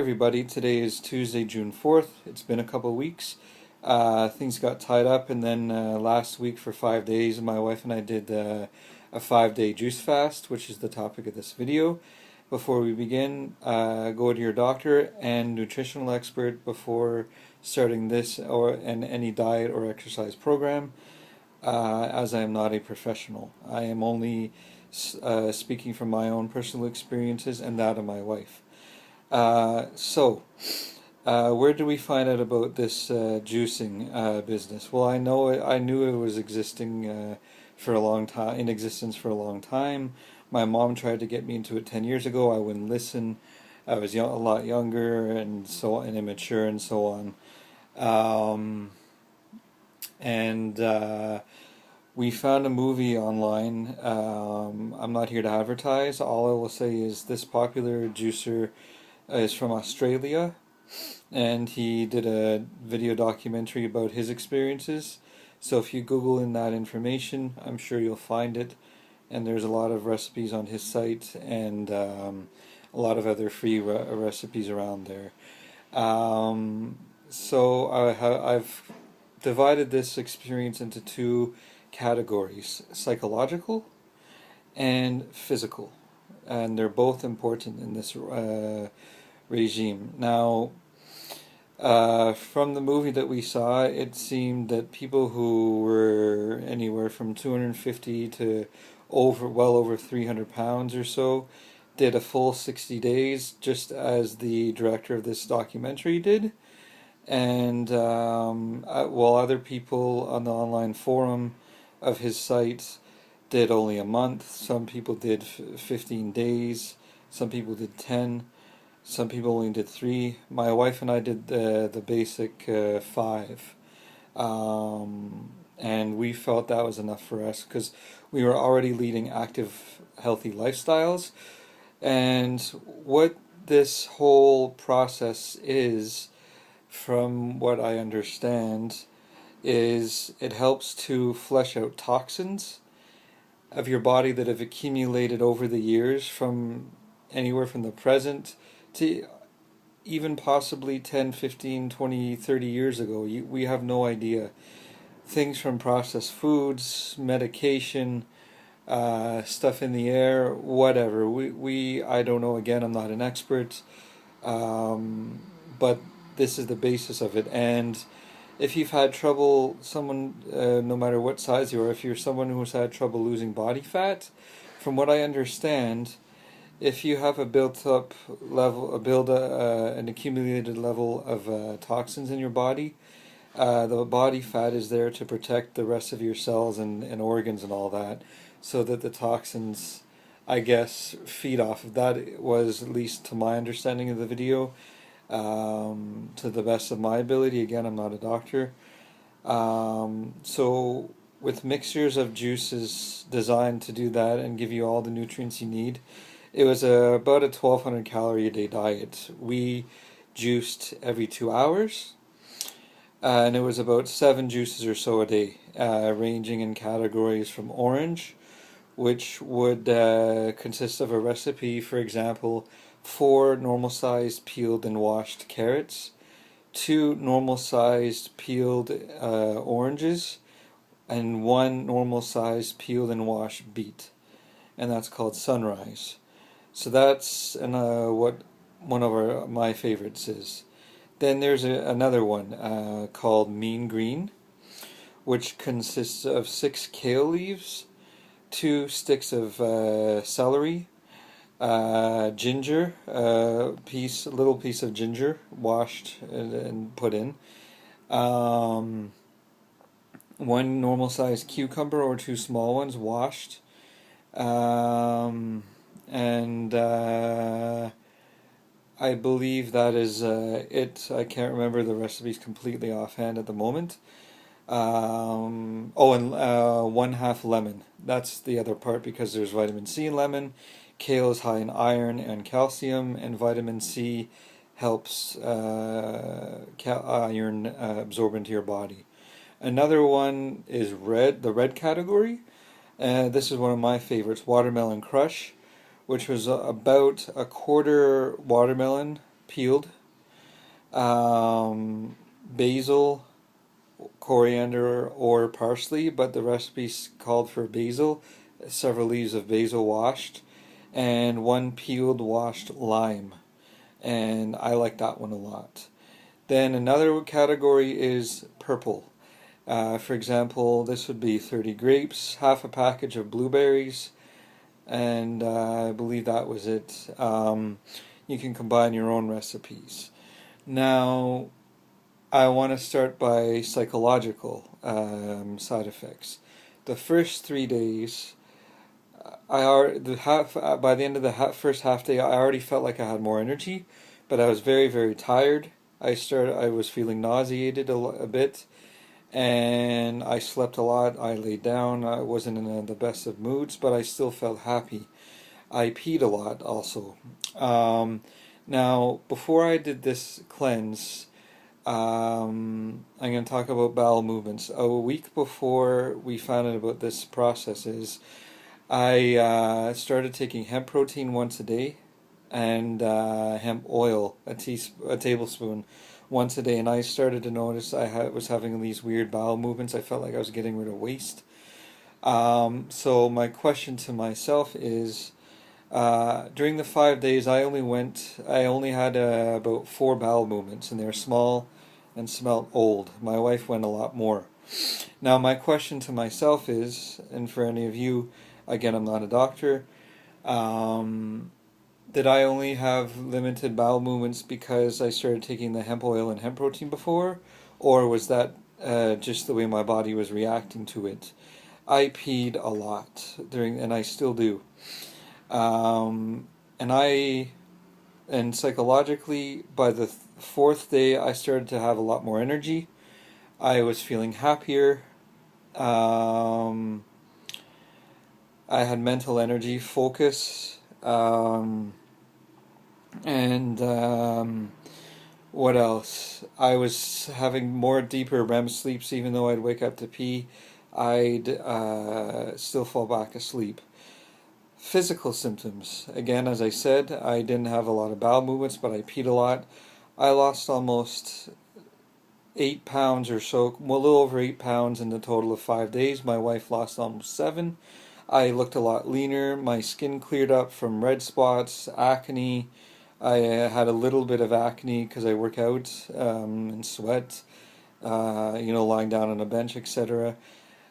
everybody. Today is Tuesday, June 4th. It's been a couple of weeks. Things got tied up, and then last week for 5 days, my wife and I did a 5-day juice fast, which is the topic of this video. Before we begin, go to your doctor and nutritional expert before starting this and any diet or exercise program, as I am not a professional. I am only speaking from my own personal experiences and that of my wife. Where do we find out about this juicing business? Well, I knew it was existing for a long time, in existence for a long time. My mom tried to get me into it 10 years ago. I wouldn't listen. I was a lot younger and immature and so on. We found a movie online. I'm not here to advertise. All I will say is this popular juicer is from Australia, and he did a video documentary about his experiences. So if you Google in that information, I'm sure you'll find it. And there's a lot of recipes on his site, and a lot of other free recipes around there. I've divided this experience into two categories: psychological and physical, and they're both important in this regime. Now, from the movie that we saw, it seemed that people who were anywhere from 250 to well over 300 pounds or so did a full 60 days, just as the director of this documentary did. And while other people on the online forum of his site did only a month, some people did 15 days, some people did 10. Some people only did 3. My wife and I did the basic 5. And we felt that was enough for us because we were already leading active, healthy lifestyles. And what this whole process is, from what I understand, is it helps to flush out toxins of your body that have accumulated over the years, from anywhere from the present to even possibly 10, 15, 20, 30 years ago. We have no idea. Things from processed foods, medication, stuff in the air, whatever. I don't know, again, I'm not an expert, but this is the basis of it. And if you've had trouble, no matter what size you are, if you're someone who's had trouble losing body fat, from what I understand, if you have an accumulated level of toxins in your body, the body fat is there to protect the rest of your cells and organs and all that, so that the toxins, I guess, feed off of that. It was, at least to my understanding of the video, to the best of my ability. Again, I'm not a doctor. So with mixtures of juices designed to do that and give you all the nutrients you need, it was about a 1,200 calorie a day diet. We juiced every 2 hours, and it was about 7 juices or so a day, ranging in categories from orange, which would consist of a recipe, for example, 4 normal-sized peeled and washed carrots, 2 normal-sized peeled oranges, and 1 normal-sized peeled and washed beet, and that's called Sunrise. So that's what one of my favorites is. Then there's another one called Mean Green, which consists of 6 kale leaves, 2 sticks of celery, ginger, little piece of ginger washed and put in, 1 normal-sized cucumber or 2 small ones washed, and I believe that is it. I can't remember the recipes completely offhand at the moment. And 1/2 lemon. That's the other part, because there's vitamin C in lemon. Kale is high in iron and calcium, and vitamin C helps iron absorb into your body. Another one is the red category. This is one of my favorites, Watermelon Crush, which was about a quarter watermelon peeled basil, coriander, or parsley, but the recipe called for basil, several leaves of basil washed, and one peeled washed lime. And I like that one a lot. Then another category is purple. For example, this would be 30 grapes, half a package of blueberries, and I believe that was it. You can combine your own recipes. Now, I want to start by psychological side effects. The first 3 days, by the end of the first half day, I already felt like I had more energy, but I was very, very tired. I was feeling nauseated a bit, and I slept a lot. I laid down. I wasn't in the best of moods, but I still felt happy. I peed a lot also. Now, before I did this cleanse, I'm going to talk about bowel movements. A week before we found out about this process is I started taking hemp protein once a day and hemp oil, a tablespoon once a day, and I started to notice was having these weird bowel movements. I felt like I was getting rid of waste. So my question to myself is, during the 5 days, I only had about 4 bowel movements, and they were small and smelled old. My wife went a lot more. Now, my question to myself is, and for any of you, again, I'm not a doctor, did I only have limited bowel movements because I started taking the hemp oil and hemp protein before, or was that just the way my body was reacting to it? I peed a lot and I still do. Um, and I, and psychologically, by the fourth day, I started to have a lot more energy. I was feeling happier. Um, I had mental energy, focus, and what else? I was having more deeper REM sleeps, even though I'd wake up to pee. I'd still fall back asleep. Physical symptoms. Again, as I said, I didn't have a lot of bowel movements, but I peed a lot. I lost almost 8 pounds or so, well, a little over 8 pounds in the total of 5 days. My wife lost almost 7. I looked a lot leaner. My skin cleared up from red spots, acne. I had a little bit of acne because I work out and sweat, lying down on a bench, etc.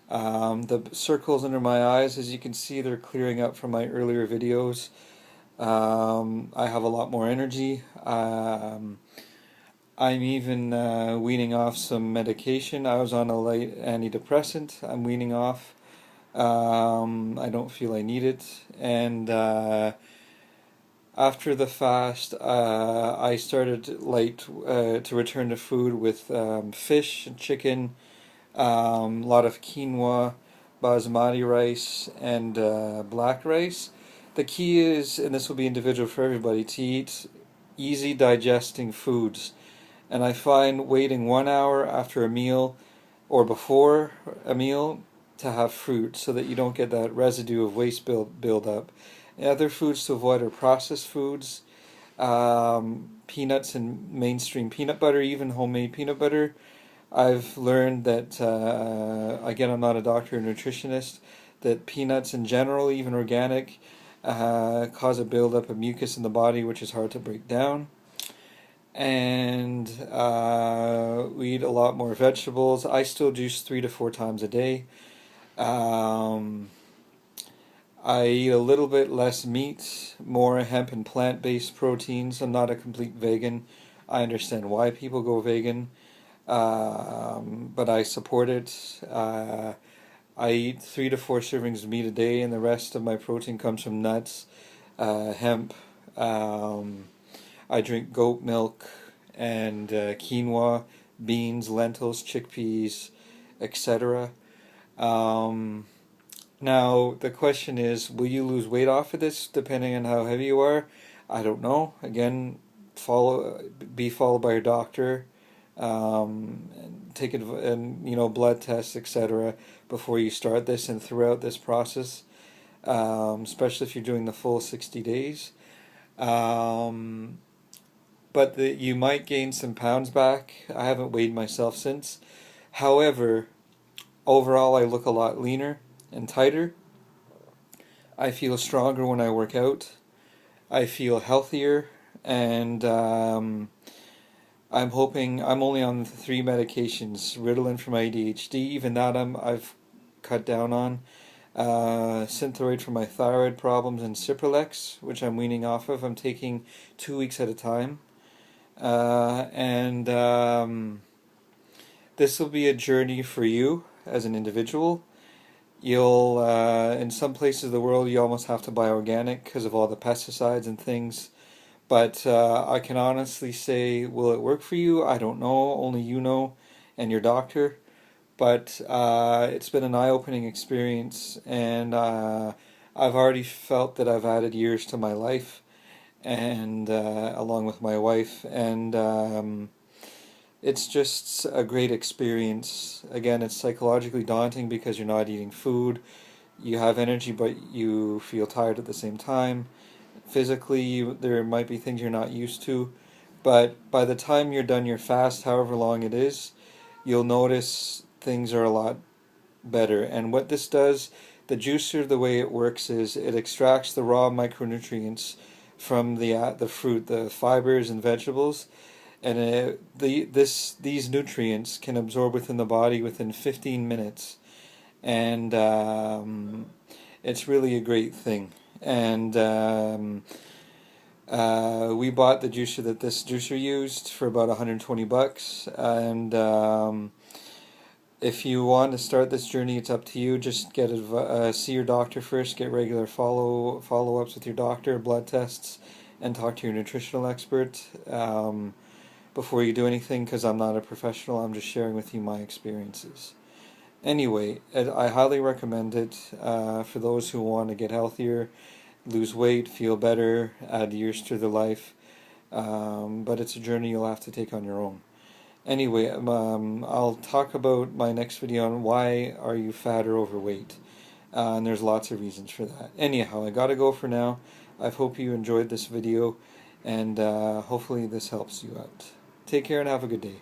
The circles under my eyes, as you can see, they're clearing up from my earlier videos. I have a lot more energy. I'm even weaning off some medication. I was on a light antidepressant. I'm weaning off. I don't feel I need it. And after the fast, I started to return to food with fish and chicken, a lot of quinoa, basmati rice, and black rice. The key is, and this will be individual for everybody, to eat easy digesting foods. And I find waiting 1 hour after a meal or before a meal to have fruit so that you don't get that residue of waste build up. And other foods to avoid are processed foods, peanuts and mainstream peanut butter, even homemade peanut butter. I've learned that, again, I'm not a doctor or nutritionist, that peanuts in general, even organic, cause a buildup of mucus in the body, which is hard to break down. And we eat a lot more vegetables. I still juice 3 to 4 times a day. I eat a little bit less meat, more hemp and plant-based proteins. I'm not a complete vegan. I understand why people go vegan, but I support it. I eat 3 to 4 servings of meat a day, and the rest of my protein comes from nuts, hemp. I drink goat milk and quinoa, beans, lentils, chickpeas, etc. Now, the question is, will you lose weight off of this depending on how heavy you are? I don't know. Again, be followed by your doctor. Take it, and blood tests, etc. before you start this and throughout this process, especially if you're doing the full 60 days. But but you might gain some pounds back. I haven't weighed myself since. However, overall I look a lot leaner and tighter. I feel stronger when I work out. I feel healthier, and I'm hoping I'm only on 3 medications: Ritalin for my ADHD. Even that I've cut down on. Synthroid for my thyroid problems, and Cipralex, which I'm weaning off of. I'm taking 2 weeks at a time, and this will be a journey for you as an individual. You'll in some places of the world you almost have to buy organic because of all the pesticides and things. But I can honestly say, will it work for you? I don't know. Only you know, and your doctor. But it's been an eye-opening experience, and I've already felt that I've added years to my life, and along with my wife, and it's just a great experience. Again, it's psychologically daunting because you're not eating food. You have energy, but you feel tired at the same time. Physically, there might be things you're not used to, but by the time you're done your fast, however long it is, you'll notice things are a lot better. And what this does, the juicer, the way it works is it extracts the raw micronutrients from the fruit, the fibers and vegetables, and these nutrients can absorb within the body within 15 minutes, and it's really a great thing. And we bought the juicer that this juicer used for about $120, and if you want to start this journey, it's up to you. Just see your doctor first, get regular follow-ups with your doctor, blood tests, and talk to your nutritional expert before you do anything, because I'm not a professional. I'm just sharing with you my experiences. Anyway, I highly recommend it for those who want to get healthier, lose weight, feel better, add years to their life. But it's a journey you'll have to take on your own. Anyway, I'll talk about my next video on why are you fat or overweight. And there's lots of reasons for that. Anyhow, I gotta go for now. I hope you enjoyed this video, and hopefully this helps you out. Take care and have a good day.